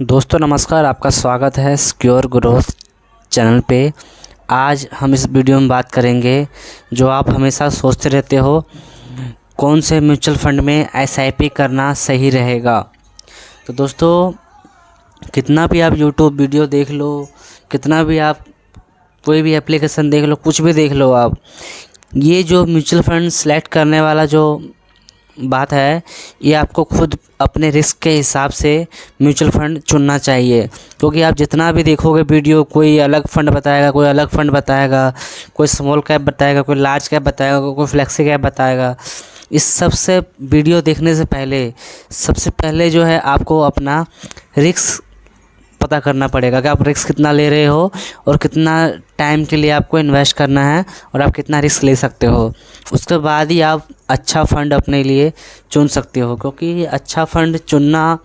दोस्तों नमस्कार, आपका स्वागत है सिक्योर ग्रोथ चैनल पे। आज हम इस वीडियो में बात करेंगे जो आप हमेशा सोचते रहते हो, कौन से म्यूचुअल फंड में एसआईपी करना सही रहेगा। तो दोस्तों, कितना भी आप यूट्यूब वीडियो देख लो, कितना भी आप कोई भी एप्लीकेशन देख लो, कुछ भी देख लो आप, ये जो म्यूचुअल फंड सेलेक्ट करने वाला जो बात है, ये आपको खुद अपने रिस्क के हिसाब से म्यूचुअल फंड चुनना चाहिए। क्योंकि आप जितना भी देखोगे वीडियो, कोई अलग फंड बताएगा, कोई अलग फंड बताएगा, कोई स्मॉल कैप बताएगा, कोई लार्ज कैप बताएगा, कोई फ्लेक्सी कैप बताएगा। इस सब से वीडियो देखने से पहले सबसे पहले जो है आपको अपना रिस्क पता करना पड़ेगा कि आप रिस्क कितना ले रहे हो और कितना टाइम के लिए आपको इन्वेस्ट करना है और आप कितना रिस्क ले सकते हो। उसके बाद ही आप अच्छा फ़ंड अपने लिए चुन सकते हो। क्योंकि अच्छा फ़ंड चुनना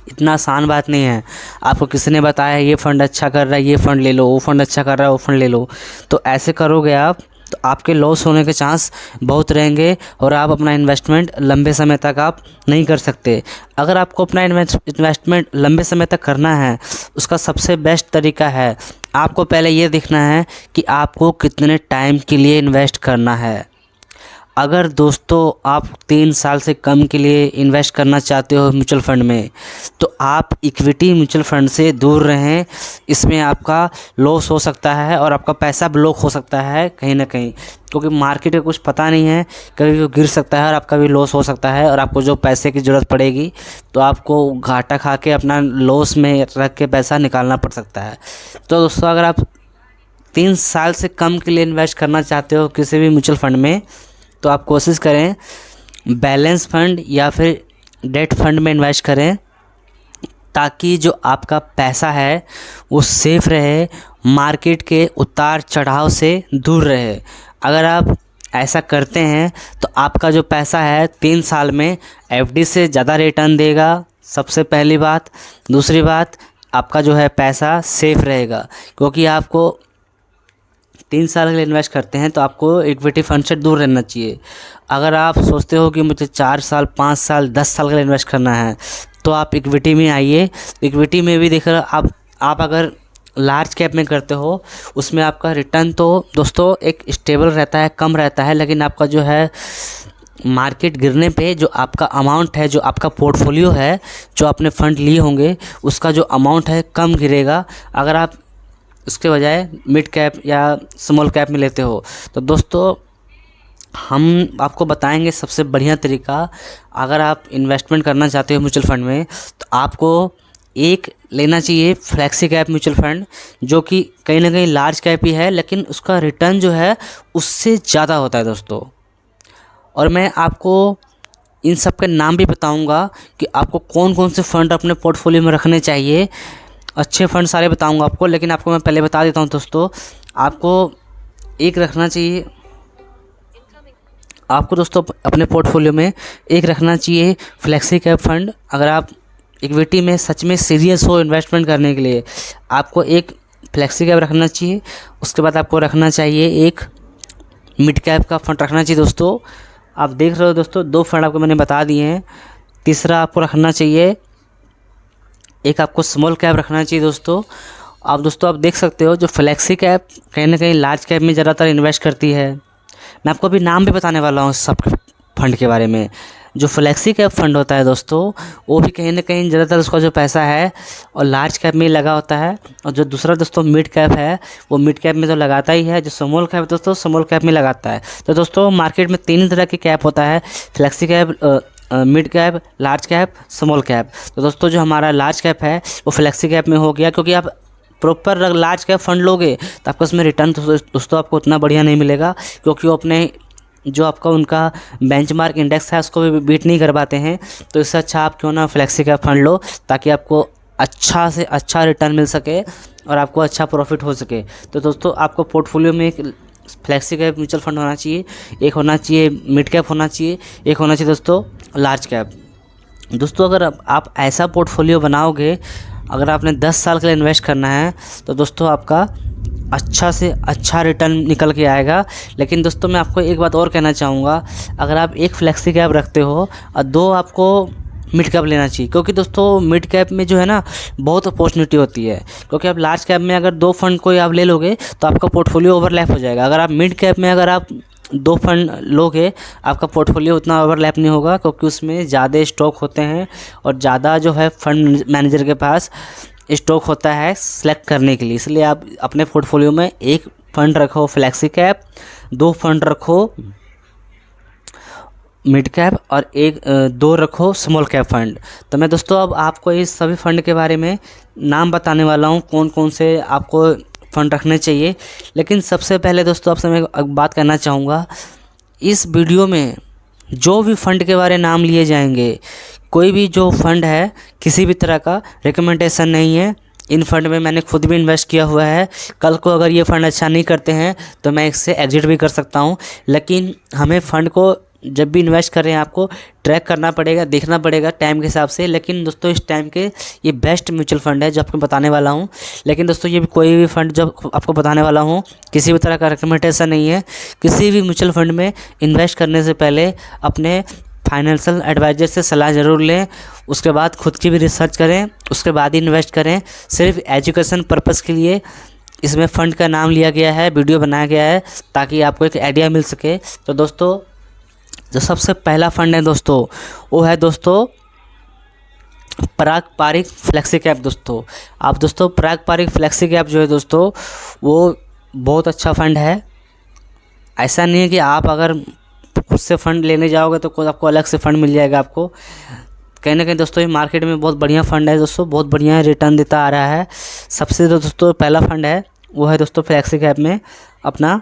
इतना आसान बात नहीं है। आपको किसी ने बताया ये फ़ंड अच्छा कर रहा है, ये फ़ंड ले लो, वो फ़ंड अच्छा कर रहा है, वो फ़ंड ले लो, तो ऐसे करोगे आप तो आपके लॉस होने के चांस बहुत रहेंगे और आप अपना इन्वेस्टमेंट लंबे समय तक आप नहीं कर सकते। अगर आपको अपना इन्वेस्टमेंट लंबे समय तक करना है, उसका सबसे बेस्ट तरीका है, आपको पहले ये देखना है कि आपको कितने टाइम के लिए इन्वेस्ट करना है। अगर दोस्तों आप 3 साल से कम के लिए इन्वेस्ट करना चाहते हो म्यूचुअल फंड में, तो आप इक्विटी म्यूचुअल फंड से दूर रहें। इसमें आपका लॉस हो सकता है और आपका पैसा ब्लॉक हो सकता है कहीं ना कहीं। क्योंकि मार्केट का कुछ पता नहीं है, कभी वो गिर सकता है और आपका भी लॉस हो सकता है और आपको जो पैसे की ज़रूरत पड़ेगी तो आपको घाटा खा के अपना लॉस में रख के पैसा निकालना पड़ सकता है। तो दोस्तों, अगर आप 3 साल से कम के लिए इन्वेस्ट करना चाहते हो किसी भी म्यूचुअल फंड में, तो आप कोशिश करें बैलेंस फंड या फिर डेट फंड में इन्वेस्ट करें, ताकि जो आपका पैसा है वो सेफ रहे, मार्केट के उतार चढ़ाव से दूर रहे। अगर आप ऐसा करते हैं तो आपका जो पैसा है 3 साल में एफडी से ज़्यादा रिटर्न देगा, सबसे पहली बात। दूसरी बात, आपका जो है पैसा सेफ रहेगा। क्योंकि आपको 3 साल के लिए इन्वेस्ट करते हैं तो आपको इक्विटी फंड से दूर रहना चाहिए। अगर आप सोचते हो कि मुझे 4 साल, 5 साल, 10 साल के लिए इन्वेस्ट करना है, तो आप इक्विटी में आइए। इक्विटी में भी देखकर आप अगर लार्ज कैप में करते हो, उसमें आपका रिटर्न तो दोस्तों एक स्टेबल रहता है, कम रहता है, लेकिन आपका जो है मार्केट गिरने पे जो आपका अमाउंट है, जो आपका पोर्टफोलियो है, जो आपने फ़ंड लिए होंगे, उसका जो अमाउंट है कम गिरेगा अगर आप उसके बजाय मिड कैप या स्मॉल कैप में लेते हो। तो दोस्तों, हम आपको बताएंगे सबसे बढ़िया तरीका। अगर आप इन्वेस्टमेंट करना चाहते हो म्यूचुअल फंड में, तो आपको एक लेना चाहिए फ्लेक्सी कैप म्यूचुअल फंड, जो कि कहीं ना कहीं लार्ज कैप ही है, लेकिन उसका रिटर्न जो है उससे ज़्यादा होता है दोस्तों। और मैं आपको इन सब के नाम भी बताऊंगा कि आपको कौन कौन से फ़ंड अपने पोर्टफोलियो में रखने चाहिए। अच्छे फ़ंड सारे बताऊंगा आपको, लेकिन आपको मैं पहले बता देता हूं दोस्तों, आपको एक रखना चाहिए, आपको दोस्तों अपने पोर्टफोलियो में एक रखना चाहिए फ्लेक्सी कैप फंड। अगर आप इक्विटी में सच में सीरियस हो इन्वेस्टमेंट करने के लिए, आपको एक फ्लेक्सी कैप रखना चाहिए। उसके बाद आपको रखना चाहिए एक मिड कैप का फंड रखना चाहिए। दोस्तों, आप देख रहे हो दोस्तों, 2 फंड आपको मैंने बता दिए हैं। तीसरा आपको रखना चाहिए, एक आपको स्मॉल कैप रखना चाहिए दोस्तों। आप देख सकते हो जो फ्लेक्सी कैप कहीं ना कहीं लार्ज कैप में ज़्यादातर इन्वेस्ट करती है। मैं आपको अभी नाम भी बताने वाला हूँ सब फंड के बारे में। जो फ्लेक्सी कैप फंड होता है दोस्तों, वो भी कहीं ना कहीं ज़्यादातर उसका जो पैसा है और लार्ज कैप में ही लगा होता है। और जो दूसरा दोस्तों मिड कैप है, वो मिड कैप में तो लगाता ही है। जो स्मॉल कैप दोस्तों स्मॉल कैप में लगाता है। तो दोस्तों, मार्केट में 3 तरह के कैप होता है, flexi cap, mid cap, large cap, small cap. तो दोस्तों, जो हमारा लार्ज कैप है वो फ्लेक्सी कैप में हो गया। क्योंकि आप प्रॉपर लार्ज कैप फंड लोगे तो आपको उसमें रिटर्न दोस्तों आपको उतना बढ़िया नहीं मिलेगा, क्योंकि वो अपने जो आपका उनका बेंचमार्क इंडेक्स है उसको भी बीट नहीं कर पाते हैं। तो इससे अच्छा आप क्यों ना फ्लेक्सी कैप फंड लो, ताकि आपको अच्छा से अच्छा रिटर्न मिल सके और आपको अच्छा प्रॉफिट हो सके। तो दोस्तों, आपको पोर्टफोलियो में एक फ्लेक्सी कैप म्यूचुअल फंड होना चाहिए, एक होना चाहिए मिड कैप होना चाहिए, एक होना चाहिए दोस्तों लार्ज कैप। दोस्तों, अगर आप ऐसा पोर्टफोलियो बनाओगे, अगर आपने 10 साल के लिए इन्वेस्ट करना है, तो दोस्तों आपका अच्छा से अच्छा रिटर्न निकल के आएगा। लेकिन दोस्तों, मैं आपको एक बात और कहना चाहूँगा, अगर आप एक फ्लेक्सी कैप रखते हो और 2 आपको मिड कैप लेना चाहिए, क्योंकि दोस्तों मिड कैप में जो है ना बहुत अपॉर्चुनिटी होती है। क्योंकि आप लार्ज कैप में अगर 2 फंड कोई आप ले लोगे तो आपका पोर्टफोलियो ओवरलैप हो जाएगा। अगर आप मिड कैप में अगर आप 2 फंड लोगे, आपका पोर्टफोलियो उतना ओवरलैप नहीं होगा, क्योंकि उसमें ज़्यादा स्टॉक होते हैं और ज़्यादा जो है फंड मैनेजर के पास स्टॉक होता है सेलेक्ट करने के लिए। इसलिए आप अपने पोर्टफोलियो में 1 फंड रखो फ्लैक्सी कैप, 2 फंड रखो मिड कैप और 2 रखो स्मॉल कैप फंड। तो मैं दोस्तों अब आपको इस सभी फंड के बारे में नाम बताने वाला हूँ, कौन कौन से आपको फ़ंड रखने चाहिए। लेकिन सबसे पहले दोस्तों आपसे मैं बात करना चाहूँगा, इस वीडियो में जो भी फ़ंड के बारे नाम लिए जाएंगे, कोई भी जो फ़ंड है किसी भी तरह का रिकमेंडेशन नहीं है। इन फंड में मैंने खुद भी इन्वेस्ट किया हुआ है। कल को अगर ये फ़ंड अच्छा नहीं करते हैं तो मैं इससे एग्जिट भी कर सकता हूँ। लेकिन हमें फ़ंड को जब भी इन्वेस्ट कर रहे हैं आपको ट्रैक करना पड़ेगा, देखना पड़ेगा टाइम के हिसाब से। लेकिन दोस्तों इस टाइम के ये बेस्ट म्यूचुअल फ़ंड है जो आपको बताने वाला हूँ। लेकिन दोस्तों ये भी कोई भी फ़ंड जो आपको बताने वाला हूँ किसी भी तरह का रिकमेंडेशन नहीं है। किसी भी म्यूचुअल फ़ंड में इन्वेस्ट करने से पहले अपने फाइनेंशियल एडवाइज़र से सलाह ज़रूर लें, उसके बाद खुद की भी रिसर्च करें, उसके बाद ही इन्वेस्ट करें। सिर्फ एजुकेशन पर्पज़ के लिए इसमें फ़ंड का नाम लिया गया है, वीडियो बनाया गया है ताकि आपको एक आइडिया मिल सके। तो दोस्तों जो सबसे पहला फ़ंड है दोस्तों वो है दोस्तों पराग पारिक फ्लेक्सी कैप। दोस्तों आप दोस्तों पराग पारिक फ्लेक्सी कैप जो है दोस्तों वो बहुत अच्छा फ़ंड है। ऐसा नहीं है कि आप अगर खुद से फ़ंड लेने जाओगे तो कोई आपको अलग से फ़ंड मिल जाएगा आपको। कहीं ना कहीं दोस्तों ये मार्केट में बहुत बढ़िया फ़ंड है दोस्तों, बहुत बढ़िया रिटर्न देता आ रहा है। सबसे दोस्तों पहला फ़ंड है वो है दोस्तों फ्लेक्सी कैप में अपना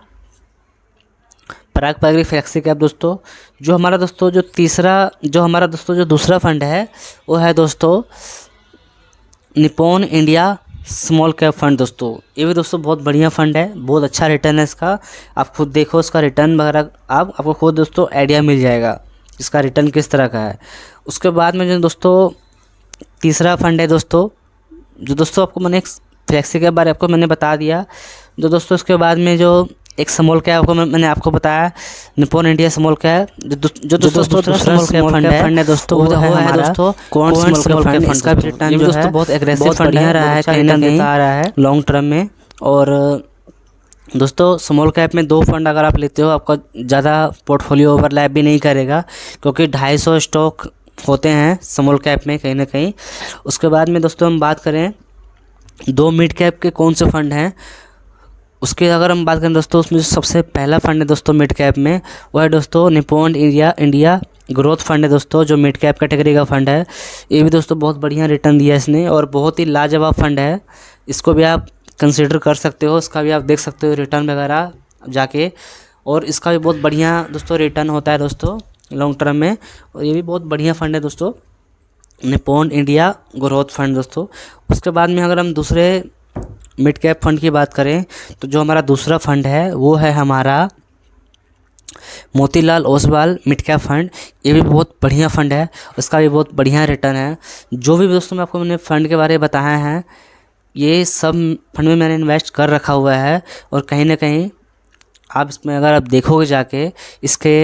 पराग पारिक फ्लेक्सी कैप। दोस्तों जो हमारा दोस्तों जो दूसरा फ़ंड है वो है दोस्तों Nippon India small cap fund. दोस्तों ये भी दोस्तों बहुत बढ़िया फ़ंड है, बहुत अच्छा रिटर्न है इसका। आप खुद देखो इसका रिटर्न वगैरह आपको खुद दोस्तों आइडिया मिल जाएगा इसका रिटर्न किस तरह का है। उसके बाद में जो दोस्तों तीसरा फ़ंड है दोस्तों, जो दोस्तों आपको मैंने फ्लेक्सी के बारे में मैंने बता दिया। जो दोस्तों इसके बाद में जो एक स्मॉल कैप को मैंने आपको बताया निप्पॉन इंडिया स्मॉल कैप। जो दोस्तों दूसरा स्मॉल कैप फंड है दोस्तों वो है हमारा दोस्तों कौन स्मॉल कैप फंड। इसका भी रिटर्न जो है बहुत एग्रेसिव बढ़िया रहा है, कहीं ना कहीं आ रहा है लॉन्ग टर्म में। और दोस्तों स्मॉल कैप में 2 फंड अगर आप लेते हो आपका ज़्यादा पोर्टफोलियो ओवरलैप भी नहीं करेगा, क्योंकि 250 स्टॉक होते हैं स्मॉल कैप में कहीं ना कहीं। उसके बाद में दोस्तों हम बात करें 2 मिड कैप के कौन से फ़ंड हैं उसके अगर हम बात करें दोस्तों, उसमें जो सबसे पहला फ़ंड है दोस्तों मिड कैप में वो है दोस्तों निप्पॉन इंडिया ग्रोथ फंड है दोस्तों, जो मिड कैप कैटेगरी का फ़ंड है। ये भी दोस्तों बहुत बढ़िया रिटर्न दिया इसने और बहुत ही लाजवाब फ़ंड है। इसको भी आप कंसिडर कर सकते हो, इसका भी आप देख सकते हो रिटर्न वगैरह जाके। और इसका भी बहुत बढ़िया दोस्तों रिटर्न होता है दोस्तों लॉन्ग टर्म में। और ये भी बहुत बढ़िया फ़ंड है दोस्तों निप्पॉन इंडिया ग्रोथ फंड। दोस्तों उसके बाद में अगर हम दूसरे मिड कैप फंड की बात करें तो जो हमारा दूसरा फ़ंड है वो है हमारा Motilal Oswal mid cap fund. ये भी बहुत बढ़िया फ़ंड है, उसका भी बहुत बढ़िया रिटर्न है। जो भी दोस्तों मैं आपको मैंने फ़ंड के बारे में बताया है ये सब फंड में मैंने इन्वेस्ट कर रखा हुआ है। और कहीं ना कहीं आप इसमें अगर आप देखोगे जाके इसके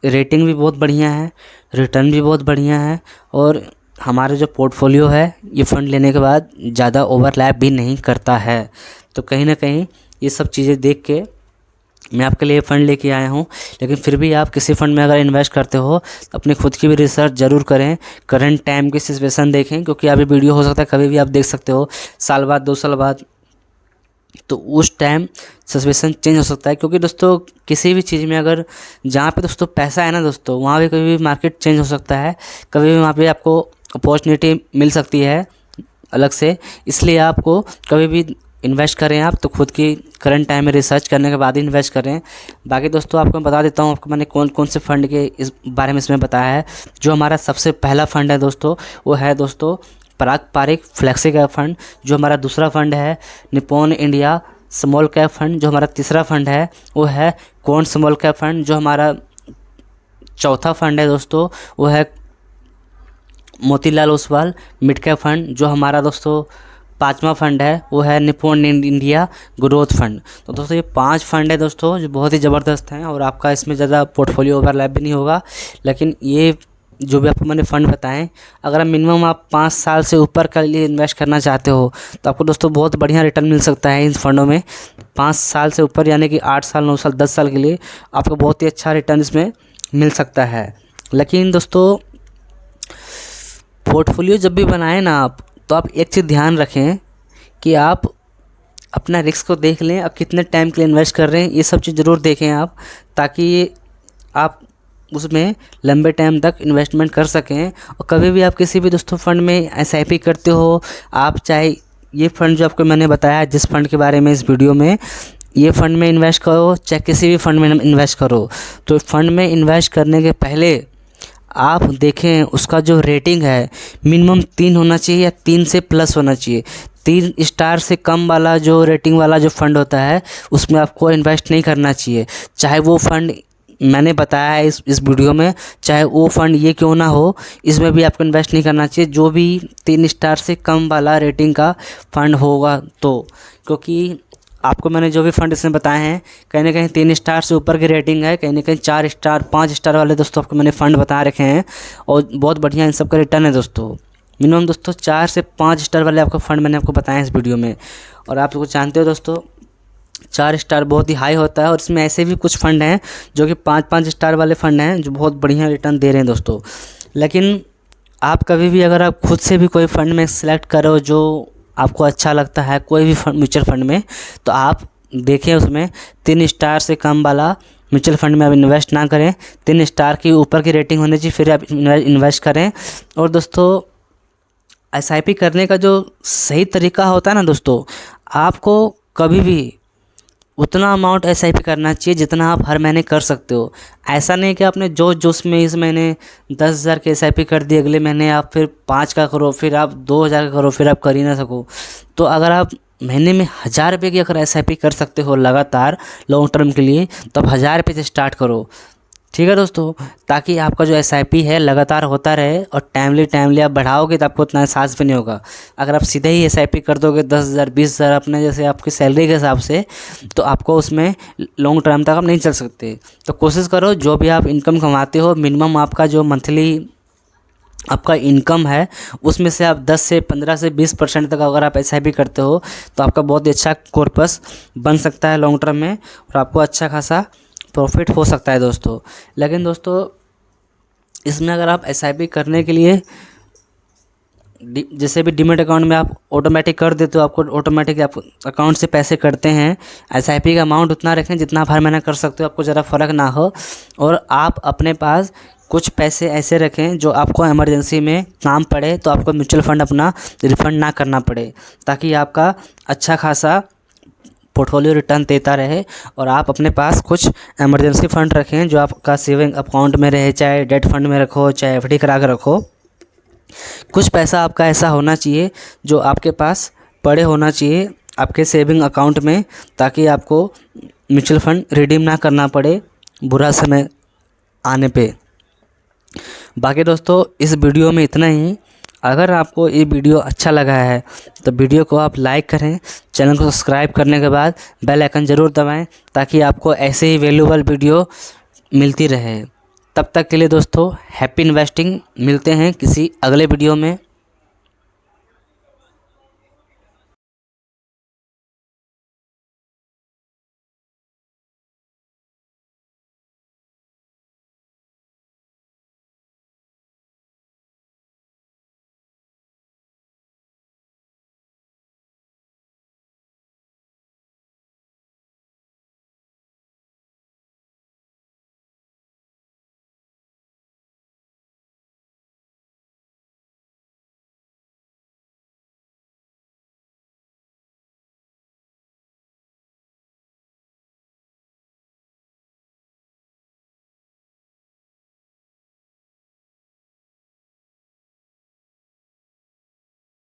रेटिंग भी बहुत बढ़िया है, रिटर्न भी बहुत बढ़िया है। और हमारा जो पोर्टफोलियो है ये फ़ंड लेने के बाद ज़्यादा ओवरलैप भी नहीं करता है। तो कहीं ना कहीं ये सब चीज़ें देख के मैं आपके लिए फ़ंड लेके आया हूँ। लेकिन फिर भी आप किसी फ़ंड में अगर इन्वेस्ट करते हो तो अपनी खुद की भी रिसर्च ज़रूर करें, करंट टाइम की सिचुएशन देखें, क्योंकि अभी वीडियो हो सकता है कभी भी आप देख सकते हो, साल बाद 2 साल बाद, तो उस टाइम सिचुएशन चेंज हो सकता है। क्योंकि दोस्तों किसी भी चीज़ में अगर जहाँ पे दोस्तों पैसा है ना दोस्तों वहाँ भी कभी भी मार्केट चेंज हो सकता है, कभी भी वहाँ पे आपको अपॉर्चुनिटी मिल सकती है अलग से। इसलिए आपको कभी भी इन्वेस्ट करें आप तो खुद की करंट टाइम में रिसर्च करने के बाद ही इन्वेस्ट करें। बाकी दोस्तों आपको मैं बता देता हूँ, आपको मैंने कौन कौन से फ़ंड के इस बारे में इसमें बताया है। जो हमारा सबसे पहला फ़ंड है दोस्तों वो है दोस्तों पराग पारिक फ्लेक्सी कैप फंड। जो हमारा दूसरा फ़ंड है Nippon India small cap fund. जो हमारा तीसरा फ़ंड है वो है कौन स्मॉल कैप फंड। जो हमारा चौथा फ़ंड है दोस्तों वो है Motilal Oswal mid cap fund. जो हमारा दोस्तों 5वां फ़ंड है वो है निप्पॉन इंडिया ग्रोथ फंड। तो दोस्तों ये 5 फ़ंड है दोस्तों जो बहुत ही ज़बरदस्त हैं और आपका इसमें ज़्यादा पोर्टफोलियो ओवरलैप भी नहीं होगा। लेकिन ये जो भी आपको मैंने फ़ंड बताएं, अगर आप मिनिमम आप 5 साल से ऊपर के लिए इन्वेस्ट करना चाहते हो तो आपको दोस्तों बहुत बढ़िया रिटर्न मिल सकता है इन फंडों में। 5 साल से ऊपर यानी कि 8 साल, 9 साल, 10 साल के लिए आपको बहुत ही अच्छा रिटर्न इसमें मिल सकता है। लेकिन दोस्तों पोर्टफोलियो जब भी बनाएं ना आप, तो आप एक चीज़ ध्यान रखें कि आप अपना रिस्क को देख लें और कितने टाइम के लिए इन्वेस्ट कर रहे हैं, ये सब चीज़ ज़रूर देखें आप, ताकि आप उसमें लंबे टाइम तक इन्वेस्टमेंट कर सकें। और कभी भी आप किसी भी दोस्तों फ़ंड में SIP करते हो, आप चाहे ये फ़ंड जो आपको मैंने बताया जिस फ़ंड के बारे में इस वीडियो में, ये फ़ंड में इन्वेस्ट करो चाहे किसी भी फ़ंड में इन्वेस्ट करो, तो फ़ंड में इन्वेस्ट करने के पहले आप देखें उसका जो रेटिंग है मिनिमम 3 होना चाहिए या 3 से प्लस होना चाहिए। 3 स्टार से कम वाला जो रेटिंग वाला जो फ़ंड होता है उसमें आपको इन्वेस्ट नहीं करना चाहिए। चाहे वो फ़ंड मैंने बताया है इस वीडियो में, चाहे वो फ़ंड ये क्यों ना हो, इसमें भी आपको इन्वेस्ट नहीं करना चाहिए जो भी 3 स्टार से कम वाला रेटिंग का फ़ंड होगा तो। क्योंकि आपको मैंने जो भी फ़ंड इसमें बताए हैं कहीं ना कहीं 3 स्टार से ऊपर की रेटिंग है, कहीं ना कहीं 4 स्टार 5 स्टार वाले दोस्तों आपको मैंने फ़ंड बता रखे हैं और बहुत बढ़िया इन सब का रिटर्न है दोस्तों। मिनिमम दोस्तों 4 से 5 स्टार वाले आपको फ़ंड मैंने आपको बताया है इस वीडियो में। और आप लोग जानते हो दोस्तों 4 स्टार बहुत ही हाई होता है, और इसमें ऐसे भी कुछ फ़ंड हैं जो कि 5-5 स्टार वाले फ़ंड हैं जो बहुत बढ़िया रिटर्न दे रहे हैं दोस्तों। लेकिन आप कभी भी अगर आप खुद से भी कोई फ़ंड में सेलेक्ट करो जो आपको अच्छा लगता है कोई भी म्यूचुअल फ़ंड में, तो आप देखें उसमें 3 स्टार से कम वाला म्यूचुअल फ़ंड में आप इन्वेस्ट ना करें, 3 स्टार की ऊपर की रेटिंग होनी चाहिए फिर आप इन्वेस्ट करें। और दोस्तों SIP करने का जो सही तरीका होता है ना दोस्तों, आपको कभी भी उतना अमाउंट SIP करना चाहिए जितना आप हर महीने कर सकते हो। ऐसा नहीं कि आपने जोश में इस महीने 10,000 के SIP कर दिए, अगले महीने आप फिर 5 का करो, फिर आप 2,000 का करो, फिर आप कर ही ना सको। तो अगर आप महीने में 1,000 रुपये की अगर SIP कर सकते हो लगातार लॉन्ग टर्म के लिए, तो आप 1,000 रुपये से स्टार्ट करो, ठीक है दोस्तों, ताकि आपका जो SIP है लगातार होता रहे और टाइमली आप बढ़ाओगे तो आपको उतना एहसास भी नहीं होगा। अगर आप सीधे ही SIP कर दोगे 10,000 20,000 अपने जैसे आपकी सैलरी के हिसाब से, तो आपको उसमें लॉन्ग टर्म तक आप नहीं चल सकते। तो कोशिश करो जो भी आप इनकम कमाते हो मिनिमम आपका जो मंथली आपका इनकम है उसमें से आप 10 से 15 से 20% तक अगर आप SIP करते हो तो आपका बहुत ही अच्छा कॉर्पस बन सकता है लॉन्ग टर्म में, और आपको अच्छा खासा प्रॉफिट हो सकता है दोस्तों। लेकिन दोस्तों इसमें अगर आप SIP करने के लिए जैसे भी डीमैट अकाउंट में आप ऑटोमेटिक कर देते हो, आपको ऑटोमेटिक आप अकाउंट से पैसे कटते हैं। SIP का अमाउंट उतना रखें जितना आप हर महीना कर सकते हो, आपको ज़रा फ़र्क ना हो। और आप अपने पास कुछ पैसे ऐसे रखें जो आपको इमरजेंसी में काम पड़े, तो आपको म्यूचुअल फ़ंड अपना रिफ़ंड ना करना पड़े, ताकि आपका अच्छा खासा पोर्टफोलियो रिटर्न देता रहे। और आप अपने पास कुछ इमरजेंसी फ़ंड रखें जो आपका सेविंग अकाउंट में रहे, चाहे डेट फंड में रखो, चाहे FD करा कर रखो। कुछ पैसा आपका ऐसा होना चाहिए जो आपके पास पड़े होना चाहिए आपके सेविंग अकाउंट में, ताकि आपको म्यूचुअल फ़ंड रिडीम ना करना पड़े बुरा समय आने पे। बाकी दोस्तों इस वीडियो में इतना ही। अगर आपको ये वीडियो अच्छा लगा है तो वीडियो को आप लाइक करें, चैनल को सब्सक्राइब करने के बाद बेल आइकन ज़रूर दबाएं, ताकि आपको ऐसे ही वैल्यूएबल वीडियो मिलती रहे। तब तक के लिए दोस्तों हैप्पी इन्वेस्टिंग। मिलते हैं किसी अगले वीडियो में।